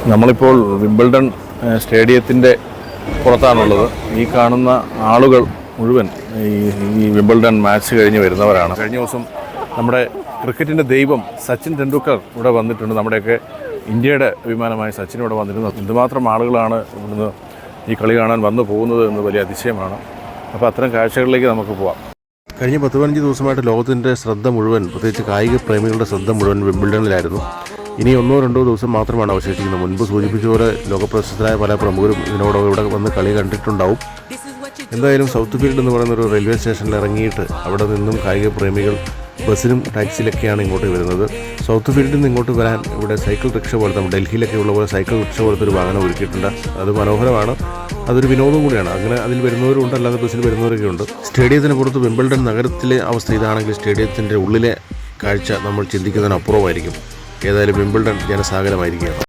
നമ്മളിപ്പോൾ വിംബിൾഡൺ സ്റ്റേഡിയത്തിൻ്റെ പുറത്താണുള്ളത്. ഈ കാണുന്ന ആളുകൾ മുഴുവൻ ഈ വിംബിൾഡൺ മാച്ച് കഴിഞ്ഞ് വരുന്നവരാണ്. കഴിഞ്ഞ ദിവസം നമ്മുടെ ക്രിക്കറ്റിൻ്റെ ദൈവം സച്ചിൻ ടെണ്ടുൽക്കർ ഇവിടെ വന്നിട്ടുണ്ട്. നമ്മുടെയൊക്കെ ഇന്ത്യയുടെ അഭിമാനമായ സച്ചിൻ ഇവിടെ വന്നിരുന്നു. എന്തുമാത്രം ആളുകളാണ് ഇവിടുന്ന് ഈ കളി കാണാൻ വന്നു പോകുന്നത് എന്ന് വലിയ അതിശയമാണ്. അപ്പോൾ അത്തരം കാഴ്ചകളിലേക്ക് നമുക്ക് പോവാം. കഴിഞ്ഞ 10-15 ദിവസമായിട്ട് ലോകത്തിൻ്റെ ശ്രദ്ധ മുഴുവൻ, പ്രത്യേകിച്ച് കായിക പ്രേമികളുടെ ശ്രദ്ധ മുഴുവൻ വിംബിൾഡണിലായിരുന്നു. ഇനി 1-2 ദിവസം മാത്രമാണ് അവശേഷിക്കുന്നത്. മുൻപ് സൂചിപ്പിച്ച പോലെ ലോകപ്രശസ്തരായ പല പ്രമുഖരും ഇതിനോട് ഇവിടെ വന്ന് കളി കണ്ടിട്ടുണ്ടാവും. എന്തായാലും സൗത്ത് ഫീൽഡ് എന്ന് പറയുന്നൊരു റെയിൽവേ സ്റ്റേഷനിൽ ഇറങ്ങിയിട്ട് അവിടെ നിന്നും കായിക പ്രേമികൾ ബസ്സിലും ടാക്സിയിലൊക്കെയാണ് ഇങ്ങോട്ട് വരുന്നത്. സൗത്ത് ഫീൽഡിൽ നിന്ന് ഇങ്ങോട്ട് വരാൻ ഇവിടെ സൈക്കിൾ റിക്ഷ പോലത്തെ, ഡൽഹിയിലൊക്കെ ഉള്ള പോലെ സൈക്കിൾ റിക്ഷ പോലത്തെ ഒരു വാഹനം ഒരുക്കിയിട്ടുണ്ട്. അത് മനോഹരമാണ്. അതൊരു വിനോദം കൂടിയാണ്. അങ്ങനെ അതിൽ വരുന്നവരുണ്ട്, അല്ലാതെ ബസ്സിൽ വരുന്നവരൊക്കെ ഉണ്ട്. സ്റ്റേഡിയത്തിന് പുറത്ത് വിംബിൾഡൺ നഗരത്തിലെ അവസ്ഥ ഇതാണെങ്കിൽ സ്റ്റേഡിയത്തിൻ്റെ ഉള്ളിലെ കാഴ്ച നമ്മൾ ചിന്തിക്കുന്നതിനപ്പുറമായിരിക്കും. ഏതായാലും വിംബിൾഡൺ ജനസാഗരമായിരിക്കുകയാണ്.